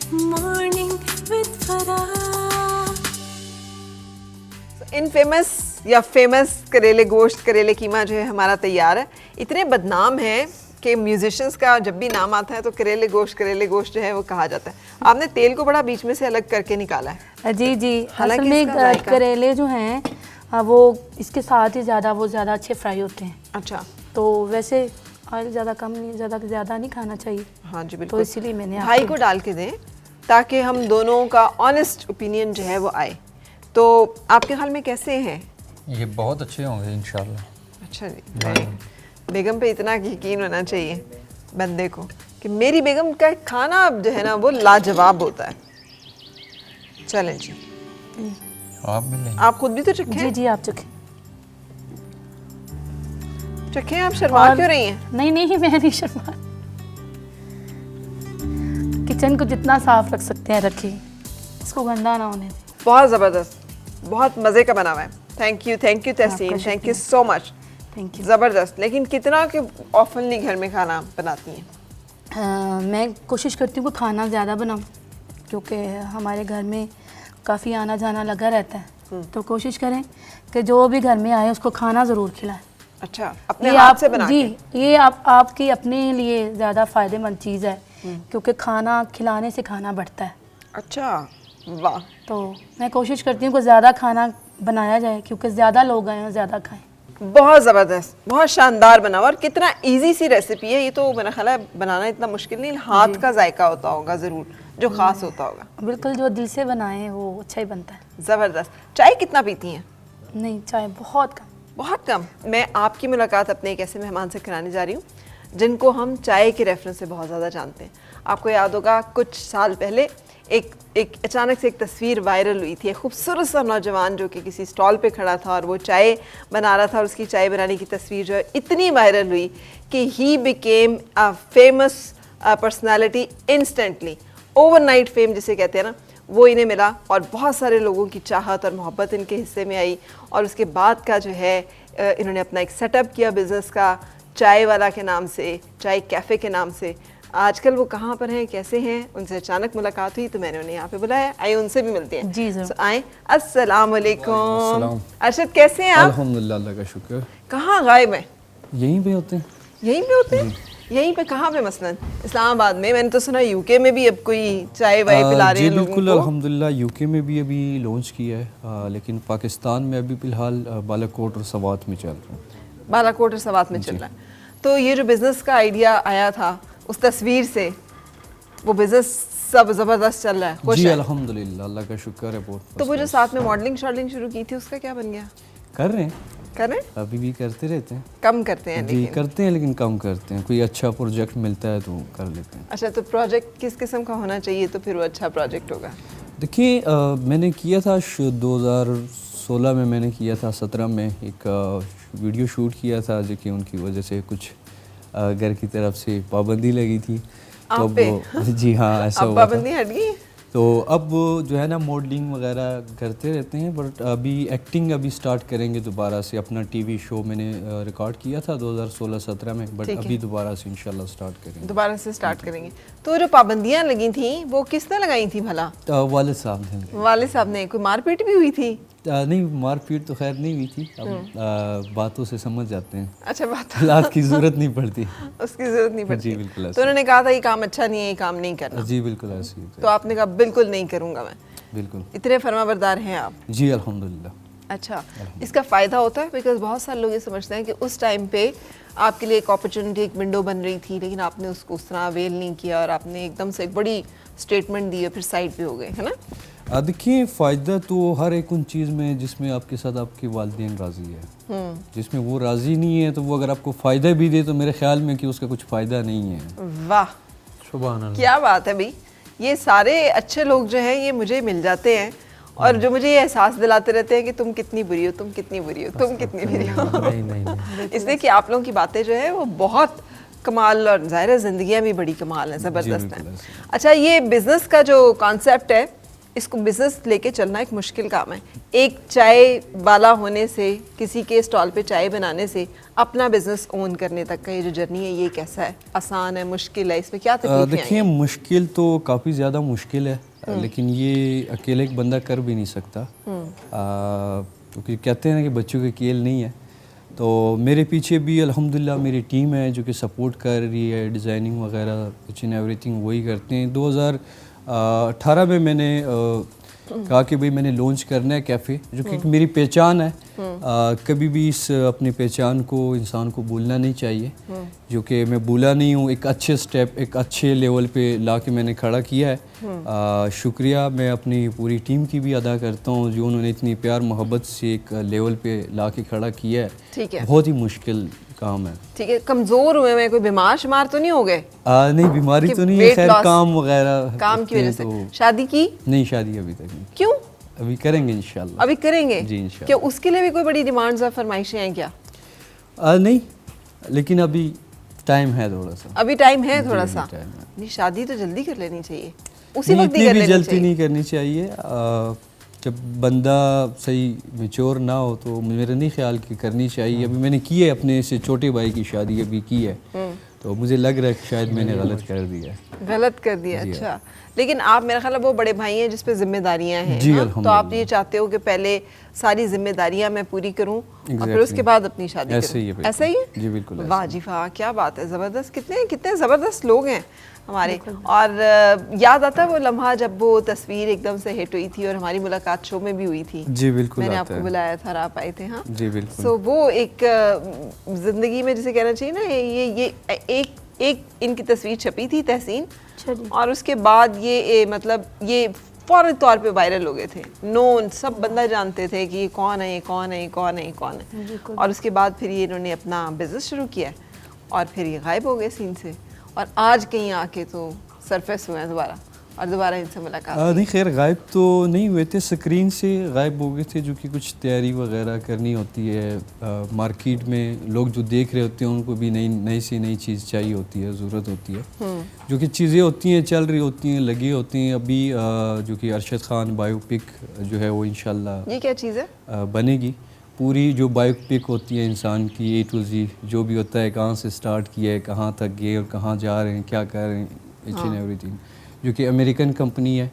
Morning with Farah. Infamous या famous करेले गोश्त करेले कीमा जो है हमारा तैयार है। इतने बदनाम है कि म्यूजिशियंस का जब भी नाम आता है तो करेले गोश्त जो है वो कहा जाता है। आपने तेल को बड़ा बीच में से अलग करके निकाला है। जी जी, असल हालांकि में इसका जायका- करेले जो हैं वो इसके साथ ही ज़्यादा अच्छे फ्राई होते हैं। अच्छा, तो वैसे ऑयल ज़्यादा नहीं खाना चाहिए। हाँ जी तो बिल्कुल। इसीलिए मैंने भाई आपको- को डाल के दें ताकि हम दोनों का ऑनेस्ट ओपिनियन जो है वो आए। तो आपके ख्याल में कैसे हैं? ये बहुत अच्छे होंगे इंशाल्लाह। अच्छा जी, बेगम पे इतना यकीन होना चाहिए बंदे को कि मेरी बेगम का खाना जो है ना वो लाजवाब होता है। चलें जी, आप मिलें। आप खुद भी तो चखें। जी जी, आप चखें। चखें, आप शर्मा क्यों रही हैं? नहीं मैं नहीं शर्मा। किचन को जितना साफ रख सकते हैं रखें, इसको गंदा ना होने दें। बहुत ज़बरदस्त, बहुत मज़े का बना हुआ है। थैंक यू तहसीन, आपका thank you so much. Thank you. ज़बरदस्त। लेकिन कितना कि ऑफनली घर में खाना बनाती हैं? मैं कोशिश करती हूँ कि खाना ज़्यादा बनाऊँ, क्योंकि हमारे घर में काफ़ी आना जाना लगा रहता है। तो कोशिश करें कि जो भी घर में आए उसको खाना ज़रूर खिलाएं। अच्छा, अपने ये हाथ आप से बना जी, के? ये आपकी अपने लिए ज़्यादा फ़ायदेमंद चीज़ है, क्योंकि खाना खिलाने से खाना बढ़ता है। अच्छा, वाह। तो मैं कोशिश करती हूँ कि ज़्यादा खाना बनाया जाए, क्योंकि ज़्यादा लोग आए और ज़्यादा खाएं। बहुत ज़बरदस्त, बहुत शानदार बना हुआ और कितना इजी सी रेसिपी है। ये तो मेरा ख्याल है बनाना इतना मुश्किल नहीं, हाथ का जायका होता होगा ज़रूर जो ख़ास होता होगा। बिल्कुल, जो दिल से बनाएं वो अच्छा ही बनता है। ज़बरदस्त। चाय कितना पीती हैं? नहीं, चाय बहुत कम। बहुत कम। मैं आपकी मुलाकात अपने एक ऐसे मेहमान से कराने जा रही हूँ जिनको हम चाय के रेफरेंस से बहुत ज़्यादा जानते हैं। आपको याद होगा कुछ साल पहले एक अचानक से एक तस्वीर वायरल हुई थी। एक खूबसूरत सा नौजवान जो कि किसी स्टॉल पे खड़ा था और वो चाय बना रहा था और उसकी चाय बनाने की तस्वीर जो है इतनी वायरल हुई कि he became a famous personality instantly. Overnight fame जिसे कहते हैं ना, वो इन्हें मिला और बहुत सारे लोगों की चाहत और मोहब्बत इनके हिस्से में आई। और उसके बाद का जो है इन्होंने अपना एक सेटअप किया बिज़नेस का, चाय वाला के नाम से, चाय कैफ़े के नाम से। आजकल वो कहाँ पर हैं, कैसे हैं, उनसे अचानक मुलाकात हुई तो मैंने उन्हें यहाँ पे बुलाया। आइए उनसे भी मिलते हैं। जी ज़रूर। So, आए। अस्सलाम वालेकुम। अरशद, कैसे हैं आप? अल्हम्दुलिल्लाह, अल्लाह का शुक्र। कहाँ गायब हैं? यहीं पे होते हैं। यहीं पे होते हैं? यहीं पे कहाँ पे मसलन? इस्लामाबाद में? मैंने तो सुना यूके में भी अब कोई चाय वाय पिला रहे हैं लोगों बिल्कुल, को। अल्हम्दुलिल्लाह यूके में भी अभी लॉन्च किया है, लेकिन पाकिस्तान में अभी फ़िलहाल बालाकोट और सवात में चल रहा है। बालाकोट और सवात में चल रहा है। तो ये जो बिज़नेस का आइडिया आया था उस तस्वीर से, वो बिज़नेस सब ज़बरदस्त चल रहा है? खुश जी हैं? अल्हम्दुलिल्लाह, अल्लाह का शुक्र है बहुत। तो वो जो साथ में मॉडलिंग शॉडलिंग शुरू की थी उसका क्या बन गया? कर रहे हैं, कर रहे हैं? अभी भी करते रहते हैं। कम करते हैं जी लेकिन। करते हैं लेकिन कम करते हैं। कोई अच्छा प्रोजेक्ट मिलता है तो कर लेते हैं। अच्छा, तो प्रोजेक्ट किस किस्म का होना चाहिए तो फिर वो अच्छा प्रोजेक्ट होगा? देखिए, मैंने किया था 2016 में, मैंने किया था 17 में एक वीडियो शूट किया था, जो कि उनकी वजह से कुछ घर की तरफ से पाबंदी लगी थी। तो आप पे? जी हाँ, ऐसा अब हुआ था। पाबंदी हट गई? तो अब जो है ना मॉडलिंग वगैरह करते रहते हैं, बट अभी एक्टिंग अभी स्टार्ट करेंगे दोबारा से। अपना टीवी शो मैंने रिकॉर्ड किया था 2016-17 में, बट ठीक है। अभी दोबारा से इंशाल्लाह स्टार्ट करेंगे। दोबारा से स्टार्ट करेंगे। तो जो पाबंदियां लगी थी वो किसने लगाई थी भला? वालिद साहब ने। वाले साहब ने। कोई मारपीट भी हुई थी? नहीं, मारपीट तो खैर नहीं हुई थी। अब बातों से समझ जाते हैं, अच्छा, बात हालात की ज़रूरत नहीं पड़ती। उसकी जरूरत नहीं पड़ती। जी, बिल्कुल ऐसा। तो उन्होंने कहा था ये काम अच्छा नहीं है, ये काम नहीं करना। जी बिल्कुल ऐसे ही तो आपने कहा बिल्कुल नहीं करूंगा मैं। बिल्कुल। इतने फरमाबरदार हैं आप। जी अल्हम्दुलिल्लाह। अच्छा, इसका फ़ायदा होता है? बिकॉज बहुत सारे लोग ये समझते हैं कि उस टाइम पे आपके लिए एक अपॉर्चुनिटी, एक विंडो बन रही थी, लेकिन आपने उसको उस तरह अवेल नहीं किया और आपने एकदम से एक बड़ी स्टेटमेंट दी और फिर साइड पे हो गए, है ना? देखिए, फ़ायदा तो हर एक उन चीज़ में जिसमें आपके साथ आपके वालिदैन राज़ी है। जिसमें वो राज़ी नहीं है तो वो अगर आपको फ़ायदा भी दे तो मेरे ख्याल में कि उसका कुछ फ़ायदा नहीं है। वाह, सुभान अल्लाह। क्या बात है भाई। ये सारे अच्छे लोग जो हैं ये मुझे मिल जाते हैं और जो मुझे ये एहसास दिलाते रहते हैं कि तुम कितनी बुरी हो, तुम कितनी बुरी हो, तुम कितनी बुरी हो। नहीं। इसलिए कि आप लोगों की बातें जो है वो बहुत कमाल और ज़ाहिर है ज़िंदगियाँ भी बड़ी कमाल हैं, ज़बरदस्त हैं। अच्छा, ये बिज़नेस का जो कॉन्सेप्ट है इसको बिजनेस लेके चलना एक मुश्किल काम है। एक चाय वाला होने से, किसी के स्टॉल पे चाय बनाने से अपना बिजनेस ओन करने तक का ये जो जर्नी है, ये कैसा है? आसान है, मुश्किल है? इसमें क्या तकलीफें देखिए, मुश्किल तो काफ़ी ज़्यादा मुश्किल है, लेकिन ये अकेले एक बंदा कर भी नहीं सकता, क्योंकि कहते हैं ना कि बच्चों के खेल नहीं है। तो मेरे पीछे भी अल्हम्दुलिल्लाह मेरी टीम है जो कि सपोर्ट कर रही है, डिज़ाइनिंग वगैरह कुछ इन एवरीथिंग वही करते हैं। 2018 में मैंने कहा कि भाई मैंने लॉन्च करना है कैफ़े, जो कि मेरी पहचान है। कभी भी इस अपनी पहचान को इंसान को भूलना नहीं चाहिए, जो कि मैं भूला नहीं हूँ। एक अच्छे स्टेप, एक अच्छे लेवल पे ला के मैंने खड़ा किया है। शुक्रिया मैं अपनी पूरी टीम की भी अदा करता हूँ, जो उन्होंने इतनी प्यार मोहब्बत से एक लेवल पे ला के खड़ा किया है। ठीक है, बहुत ही मुश्किल काम है। ठीक है। कमज़ोर हुए मैं, कोई बीमार शुमार तो नहीं हो गए? नहीं, बीमारी तो नहीं है, खैर काम वगैरह काम की वजह से। तो शादी की? नहीं, शादी अभी तक नहीं। क्यों? अभी करेंगे इंशाल्लाह। अभी करेंगे जी इंशाल्लाह। क्या उसके लिए भी कोई बड़ी डिमांड्स और फरमाइशें हैं क्या? नहीं, लेकिन अभी टाइम है थोड़ा सा। अभी टाइम है थोड़ा जी, सा। टाइम है। नहीं, शादी तो जल्दी कर लेनी चाहिए, उसी नहीं, वक्त ही इतनी कर भी लेनी जल्दी चाहिए। नहीं करनी चाहिए। जब बंदा सही मैच्योर ना हो तो मेरा नहीं ख्याल कि करनी चाहिए। अभी मैंने की है, अपने से छोटे भाई की शादी अभी की है, तो मुझे लग रहा है कि शायद मैंने गलत कर दिया है। गलत कर दिया? अच्छा, लेकिन आप मेरा ख्याल है वो बड़े भाई हैं जिस पे जिम्मेदारियां हैं। जी, हाँ? तो अल्हम्दुलिल्लाह। आप ये चाहते हो कि पहले सारी जिम्मेदारियां मैं पूरी करूं और फिर उसके बाद अपनी शादी ऐसे करूं। ही है, बिल्कुल। ऐसा ही है? जी, बिल्कुल ऐसा वाह जी वाह, क्या बात है, ज़बरदस्त। कितने कितने ज़बरदस्त लोग हैं हमारे। और याद आता है वो लम्हा जब वो तस्वीर एकदम से हिट हुई थी और हमारी मुलाकात शो में भी हुई थी। जी बिल्कुल, मैंने आता आपको है। बुलाया था और आप आए थे। हाँ जी बिल्कुल। सो वो एक ज़िंदगी में जिसे कहना चाहिए ना, ये एक इनकी तस्वीर छपी थी तहसीन, और उसके बाद ये मतलब ये फौरी तौर पे वायरल हो गए थे। नोन, सब बंदा जानते थे कि ये कौन है, ये कौन है, ये कौन है, ये कौन है। और उसके बाद फिर ये इन्होंने अपना बिजनेस शुरू किया और फिर ये गायब हो गए सीन से, और आज कहीं आके तो सरफेस हुए हैं दोबारा, और दोबारा इनसे मुलाकात हुई। नहीं, खैर गायब तो नहीं हुए थे, स्क्रीन से गायब हो गए थे, जो कि कुछ तैयारी वगैरह करनी होती है। मार्केट में लोग जो देख रहे होते हैं उनको भी नई सी नई चीज़ चाहिए होती है, ज़रूरत होती है, जो कि चीज़ें होती हैं, चल रही होती हैं, लगी होती हैं। अभी जो कि अरशद खान बायोपिक जो है वो इंशाल्लाह ये क्या चीज़ है? बनेगी। पूरी जो बायोपिक होती है इंसान की, A to Z जो भी होता है, कहाँ से स्टार्ट किया है, कहाँ तक गए और कहाँ जा रहे हैं, क्या कर रहे हैं, ईच एंड एवरीथिंग, जो कि अमेरिकन कंपनी है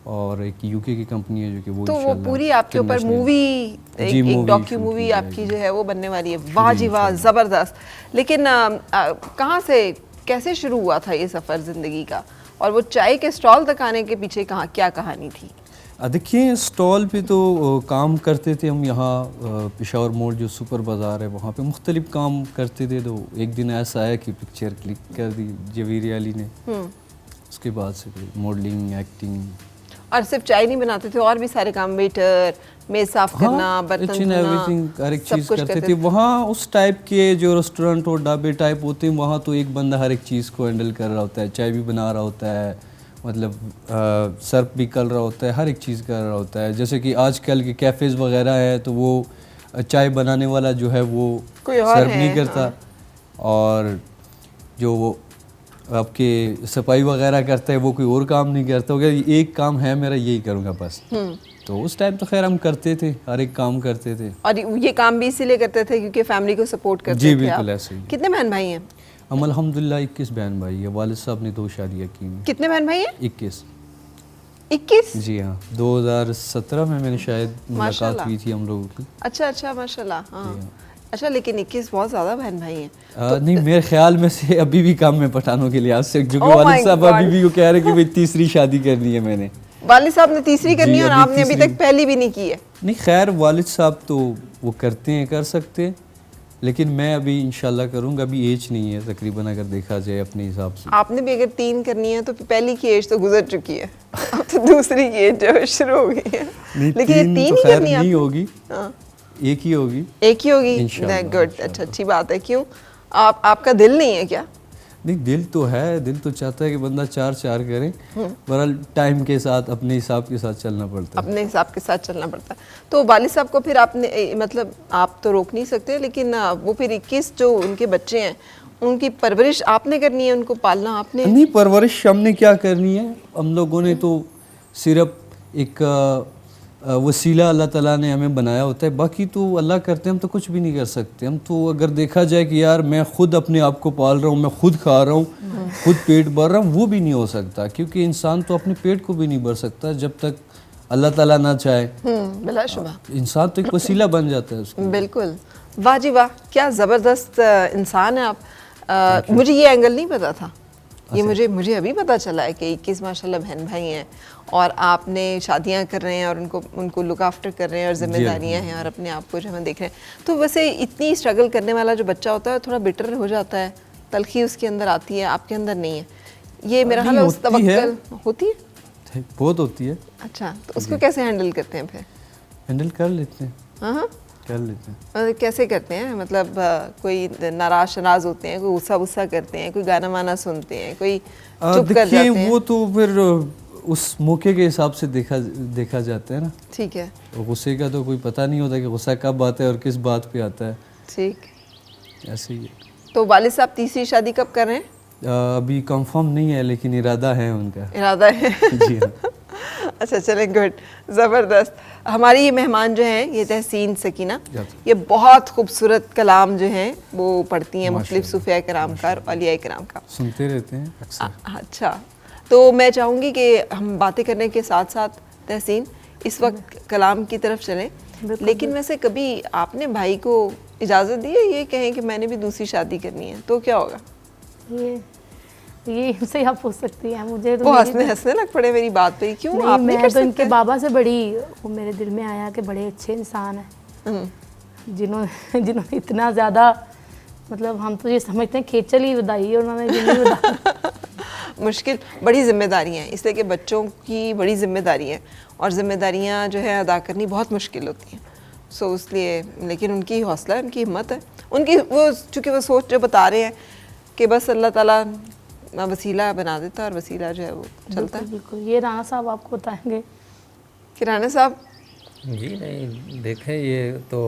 और एक यूके की कंपनी है, जो कि वो तो वो इंशाल्लाह पूरी आपके ऊपर international- मूवी, जी, एक मूवी डॉक्यू शूट मूवी की आपकी जाएगी। जो है वो बनने वाली है। वाह जी वाह, ज़बरदस्त। लेकिन कहाँ से, कैसे शुरू हुआ था ये सफ़र ज़िंदगी का, और वो चाय के स्टॉल तक आने के पीछे कहाँ क्या कहानी थी? देखिए, स्टॉल पे तो काम करते थे हम यहाँ पेशावर मोड़ जो सुपर बाज़ार है वहाँ पे मुख्तलिफ काम करते थे। तो एक दिन ऐसा आया कि पिक्चर क्लिक कर दी जवीर अली ने, उसके बाद से मॉडलिंग, एक्टिंग। और सिर्फ चाय नहीं बनाते थे, और भी सारे काम, वेटर, मेज साफ करना, बर्तन धोना, एवरीथिंग, हर एक सब चीज़ कुछ करते थे वहाँ। उस टाइप के जो रेस्टोरेंट और ढाबे टाइप होते हैं वहाँ तो एक बंदा हर एक चीज़ को हैंडल कर रहा होता है, चाय भी बना रहा होता है, मतलब सर्व भी कर रहा होता है, हर एक चीज़ कर रहा होता है। जैसे कि आजकल के कैफ़ेज़ वगैरह है तो वो चाय बनाने वाला जो है वो कोई और सर्व है, नहीं करता, और जो वो आपके सफाई वगैरह करता है वो कोई और काम नहीं करता होगा। एक काम है मेरा, यही करूँगा बस। तो उस टाइम तो खैर हम करते थे, हर एक काम करते थे। और ये काम भी इसीलिए करते थे क्योंकि फैमिली को सपोर्ट करते जी थे बिल्कुल आप। ऐसे ही। कितने बहन भाई हैं? हम अल्हम्दुलिल्लाह 21 बहन भाई है। वालिद साहब ने 2 शादियाँ की हैं। कितने बहन भाई हैं? 21। 21? जी हाँ, 2017 में मैंने शायद मुलाकात माशाल्लाह। हुई थी हम लोगों की। अच्छा, माशाल्लाह। हाँ, अच्छा, लेकिन 21 बहुत ज़्यादा बहन भाई हैं। नहीं, मेरे ख्याल में से अभी भी कम है पठानों के लिहाज से, जो कि Oh my वालिद साहब God। अभी भी वो कह रहे हैं कि भाई तीसरी शादी करनी है मैंने। वालिद साहब ने तीसरी करनी जी, है और अभी आपने अभी तीसरी। तक पहली भी नहीं की है। नहीं, खैर वालिद साहब तो वो करते हैं, कर सकते हैं, लेकिन मैं अभी इंशाल्लाह करूँगा। अभी एज नहीं है तकरीबन, अगर देखा जाए अपने हिसाब से। आपने भी अगर 3 करनी है तो पहली की एज तो गुजर चुकी है, अब तो दूसरी की एज जो है शुरू हो गई है। नहीं, लेकिन ये 3 तो ही खैर करनी है नहीं आपने? होगी, हाँ, एक ही होगी। एक ही होगी। इंशाल्लाह, गुड, अच्छा, अच्छी बात है। क्यों, आपका दिल नहीं है क्या? नहीं, दिल तो है, दिल तो चाहता है कि बंदा 4 करे, बहरहाल टाइम के साथ अपने हिसाब के साथ चलना पड़ता है। अपने हिसाब के साथ चलना पड़ता है। तो वालिद साहब को फिर आपने मतलब आप तो रोक नहीं सकते, लेकिन वो फिर 21 जो उनके बच्चे हैं उनकी परवरिश आपने करनी है, उनको पालना आपने। नहीं, परवरिश हमने क्या करनी है, हम लोगों ने तो सिर्फ एक वसीला अल्लाह ताला ने हमें बनाया होता है, बाकी तो अल्लाह करते हैं, हम तो कुछ भी नहीं कर सकते। हम तो अगर देखा जाए कि यार मैं खुद अपने आप को पाल रहा हूँ, मैं खुद खा रहा हूँ, खुद पेट भर रहा हूँ, वो भी नहीं हो सकता, क्योंकि इंसान तो अपने पेट को भी नहीं भर सकता जब तक अल्लाह ताला ना चाहे। बिलाशुबा इंसान तो एक वसीला बन जाता है उसके। बिल्कुल। वाह जी वाह, क्या ज़बरदस्त इंसान है आप। मुझे ये एंगल नहीं पता था, ये मुझे अभी पता चला है कि 21 माशाल्लाह बहन भाई हैं और आपने शादियां कर रहे हैं और उनको लुक आफ्टर कर रहे हैं और जिम्मेदारियां हैं और अपने आप को जो हम देख रहे हैं। तो वैसे इतनी स्ट्रगल करने वाला जो बच्चा होता है थोड़ा बिटर हो जाता है, तलखी उसके अंदर आती है, आपके अंदर नहीं है। ये मेरा ख्याल है उस तवक्कल होती है, बहुत होती है। अच्छा, तो उसको कैसे हैंडल करते हैं फिर? हैंडल कर लेते हैं, हाँ, कर लेते हैं। मतलब कैसे करते हैं? मतलब कोई नाराज होते हैं, कोई गुस्सा करते हैं, कोई गाना वाना सुनते हैं, कोई चुप कर जाते हैं? वो तो फिर उस मौके के हिसाब से देखा जाता है ना। ठीक है। गुस्से का तो कोई पता नहीं होता कि गुस्सा कब आता है और किस बात पे आता है। ठीक, ऐसे ही। तो वालिद साहब तीसरी शादी कब कर रहे हैं? अभी कंफर्म नहीं है, लेकिन इरादा है उनका। इरादा है जी हाँ। अच्छा, चलें, गुड, ज़बरदस्त। हमारी ये मेहमान जो हैं, ये तहसीन सकीना, ये बहुत खूबसूरत कलाम जो हैं वो पढ़ती हैं, मुख्तलिफ सूफिया कराम का और औलिया कराम का सुनते रहते हैं अक्सर। अच्छा, तो मैं चाहूँगी कि हम बातें करने के साथ साथ तहसीन इस वक्त कलाम की तरफ चलें। लेकिन वैसे कभी आपने भाई को इजाज़त दी है ये कहें कि मैंने भी दूसरी शादी करनी है, तो क्या होगा? ये इनसे आप पूछ सकती हैं, मुझे तो वो हंसने लग पड़े मेरी बात पे। क्यों? नहीं, आप नहीं मैं कर तो इनके सकते? बाबा से बड़ी, वो मेरे दिल में आया कि बड़े अच्छे इंसान हैं जिन्होंने इतना ज़्यादा, मतलब हम तो ये समझते हैं खेचल ही बधाई है उन्होंने जिंदगी बधा मुश्किल, बड़ी जिम्मेदारी हैं, इसलिए कि बच्चों की बड़ी जिम्मेदारी है और जिम्मेदारियां जो है अदा करनी बहुत मुश्किल होती हैं। सो इसलिए, लेकिन उनकी हौसला है, उनकी हिम्मत है, उनकी वो चूँकि वो सोच जो बता रहे हैं कि बस अल्लाह ताला वसीला बना देता है और वसीला जो है वो चलता है। बिल्कुल। ये राना साहब आपको बताएंगे। कि राना साहब जी नहीं, देखें ये तो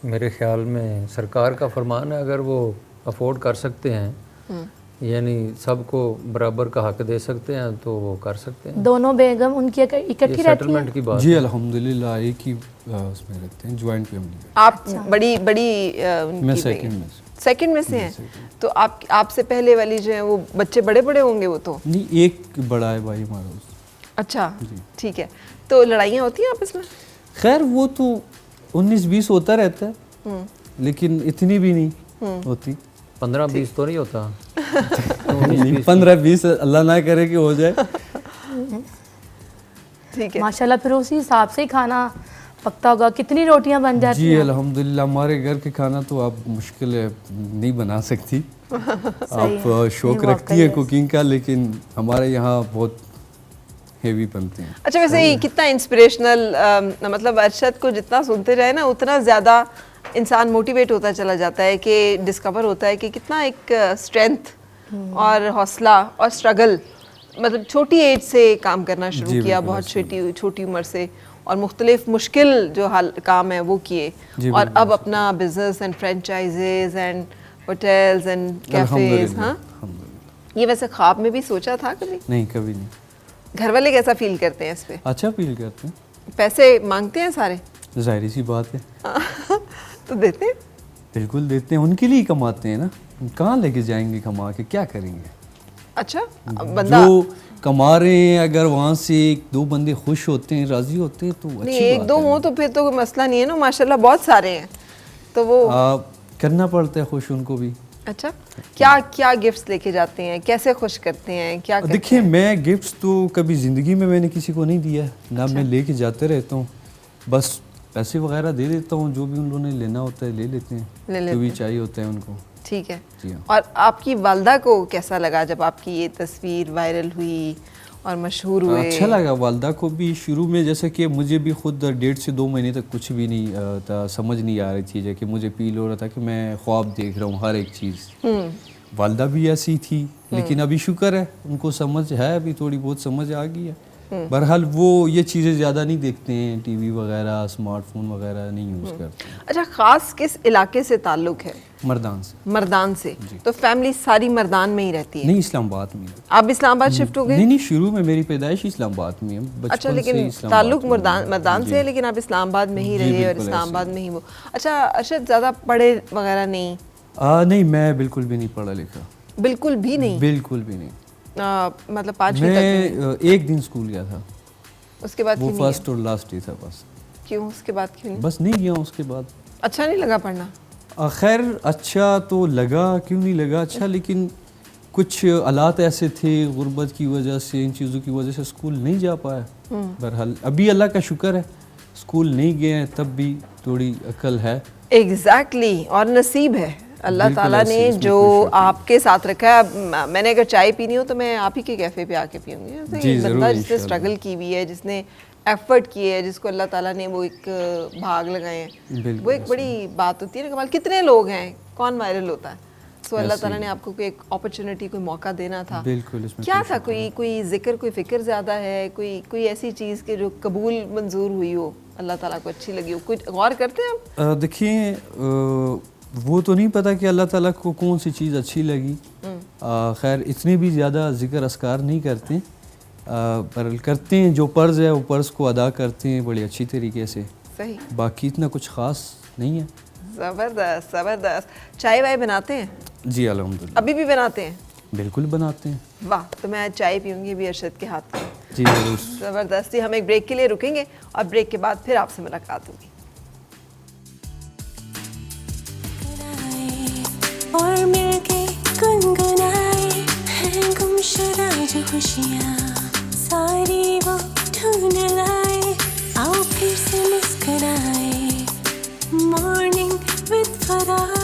मेरे ख्याल में सरकार का फरमान है, अगर वो अफोर्ड कर सकते हैं, यानी सबको बराबर का हक दे सकते हैं, तो वो कर सकते हैं। दोनों बेगम उनकी इकट्ठी रहती सेटलमेंट हैं? की बात जी है। अल्हम्दुलिल्लाह एक ही उसमें रहते हैं, ज्वाइंट फैमिली। आप बड़ी मैं सेकंड में से हैं, तो आपसे पहले वाली जो है वो बच्चे बड़े होंगे वो तो? नहीं, एक बड़ा है भाई हमारा उस। अच्छा, ठीक है। तो लड़ाइयाँ होती हैं आपस में? खैर वो तो 19-20 होता रहता है, लेकिन इतनी भी नहीं होती। 15-20 तो नहीं होता। 15-20 अल्लाह ना करे कि हो जाए। ठीक है। माशाल्लाह, फिर उसी हिसाब से ही खाना पकता होगा। कितनी रोटियां बन जाती जी हैं? अल्हम्दुलिल्लाह, हमारे घर के खाना तो आप मुश्किल है नहीं बना सकती। आप शौक नहीं, रखती है कुकिंग का, लेकिन हमारे यहाँ बहुत हेवी बनते हैं। अच्छा, वैसे ये कितना इंस्पिरेशनल, मतलब अरशद को जितना सुनते जाए ना उतना ज़्यादा इंसान मोटिवेट होता चला जाता है, कि डिस्कवर होता है कि कितना एक स्ट्रेंथ और हौसला और स्ट्रगल, मतलब छोटी एज से काम करना शुरू किया, बहुत छोटी उम्र से, और मुख्तलिफ मुश्किल जो काम है वो किए, और अब अपना business and franchises and hotels and cafes. हाँ, ये वैसे ख्वाब में भी सोचा था कभी? नहीं, कभी नहीं। घर वाले कैसा फील करते हैं इस पे? अच्छा फील करते हैं। पैसे मांगते हैं सारे? जाहिर सी बात है। तो देते हैं? बिल्कुल देते हैं, उनके लिए ही कमाते हैं ना, कहाँ लेके जाएंगे कमा के, क्या करेंगे? अच्छा, बंदा जो कमा रहे हैं, अगर वहाँ से 1-2 बंदे खुश होते हैं, राजी होते हैं, तो नहीं, अच्छी बात 1-2 हो तो फिर तो कोई मसला नहीं है ना, माशाल्लाह बहुत सारे हैं तो वो करना पड़ता है खुश उनको भी। अच्छा, क्या गिफ्ट्स लेके जाते हैं, कैसे खुश करते हैं, क्या करते देखिए, हैं? मैं गिफ्ट्स तो कभी ज़िंदगी में मैंने किसी को नहीं दिया ना। मैं लेके जाते रहता हूँ, बस पैसे वगैरह दे देता हूँ, जो भी उन लोगों ने लेना होता है ले लेते हैं, जो भी चाहिए होता है उनको। ठीक है। जी हाँ। और आपकी वालदा को कैसा लगा जब आपकी ये तस्वीर वायरल हुई और मशहूर हुए? अच्छा लगा वालदा को भी। शुरू में जैसे कि मुझे भी खुद 1.5 से 2 महीने तक कुछ भी नहीं था, समझ नहीं आ रही थी, कि मुझे फील हो रहा था कि मैं ख्वाब देख रहा हूँ हर एक चीज़। वालदा भी ऐसी थी, लेकिन अभी शुक्र है उनको समझ है, अभी थोड़ी बहुत समझ आ गई है, बहरहाल वो ये चीज़ें ज़्यादा नहीं देखते हैं, टीवी वगैरह स्मार्टफोन वगैरह नहीं यूज़ करते हैं। अच्छा, ख़ास किस इलाके से ताल्लुक़ है? मर्दान से। मर्दान से। तो फैमिली सारी मर्दान में ही रहती है? नहीं, इस्लामाबाद में। आप इस्लामाबाद शिफ्ट हो गए? नहीं, शुरू में मेरी पैदाइश इस्लामाबाद में है, बचपन अच्छा, से लेकिन इस्लामाबाद ताल्लुक में। मर्दान से है, लेकिन आप इस्लामाबाद में ही जी, रहे और बिल्कुल इस्लामाबाद ऐसे। में ही वो। अच्छा अरशद, ज़्यादा पढ़े वगैरह नहीं? नहीं, मैं बिल्कुल भी नहीं पढ़ा लिखा। बिल्कुल भी नहीं? बिल्कुल भी नहीं। मतलब 5वीं तक में? मैं एक दिन स्कूल गया था, उसके बाद वो क्यों नहीं फर्स्ट और लास्ट डे था बस। गए? क्यों उसके बाद क्यों नहीं? बस नहीं गया उसके बाद। अच्छा नहीं लगा पढ़ना? खैर अच्छा तो लगा, क्यों नहीं लगा अच्छा, लेकिन कुछ हालात ऐसे थे गुर्बत की वजह से, इन चीज़ों की वजह से स्कूल नहीं जा पाया। बहरहाल अभी अल्लाह का शुक्र है स्कूल नहीं गए हैं, तब भी थोड़ी अकल है। एग्जैक्टली और नसीब है अल्लाह बिल्कुल ताला ऐसे, ने इसमें जो कोई शक नहीं। आपके साथ रखा है। मैंने अगर चाय पीनी हो तो मैं आप ही के कैफ़े पे आके पीऊँगी। जी, बंदा ज़रूर, जिसने इंशाल्लाह। स्ट्रगल की हुई है, जिसने एफर्ट किए है, जिसको अल्लाह ताला ने वो एक भाग लगाए हैं, बिल्कुल वो एक बड़ी बात होती है ना। कमाल, कितने लोग हैं, कौन वायरल होता है? सो अल्लाह ऐसे ताला ही। ने आपको कोई एक अपॉर्चुनिटी, कोई मौका देना था। बिल्कुल, इसमें क्या कोई था? शक कोई जिक्र, कोई फिक्र ज़्यादा है, कोई ऐसी चीज़ के जो कबूल मंजूर हुई हो, अल्लाह ताला को अच्छी लगी हो? कुछ गौर करते हैं आप? देखिए वो तो नहीं पता कि अल्लाह ताला को कौन सी चीज़ अच्छी लगी। खैर इतनी भी ज़्यादा जिक्र अस्कार नहीं करते, पर करते हैं जो फ़र्ज़ है वो फ़र्ज़ को अदा करते हैं बड़ी अच्छी तरीके से। सही, बाकी इतना कुछ ख़ास नहीं है। ज़बरदस्त ज़बरदस्त। चाय वाय बनाते हैं? जी अल्हम्दुलिल्लाह, अभी भी बनाते हैं? बिल्कुल बनाते हैं। वाह, तो मैं आज चाय पीऊँगी भी अरशद के हाथ की। जी ज़रूर। ज़बरदस्ती। हम एक ब्रेक के लिए रुकेंगे और ब्रेक के बाद फिर आपसे मुलाकात होगी। और मिलके गुनगुनाए हैं गुमशुदा जो खुशियाँ, सारी वो ढूंढ लाए, आओ फिर से मुस्कुराए। Morning with Farah.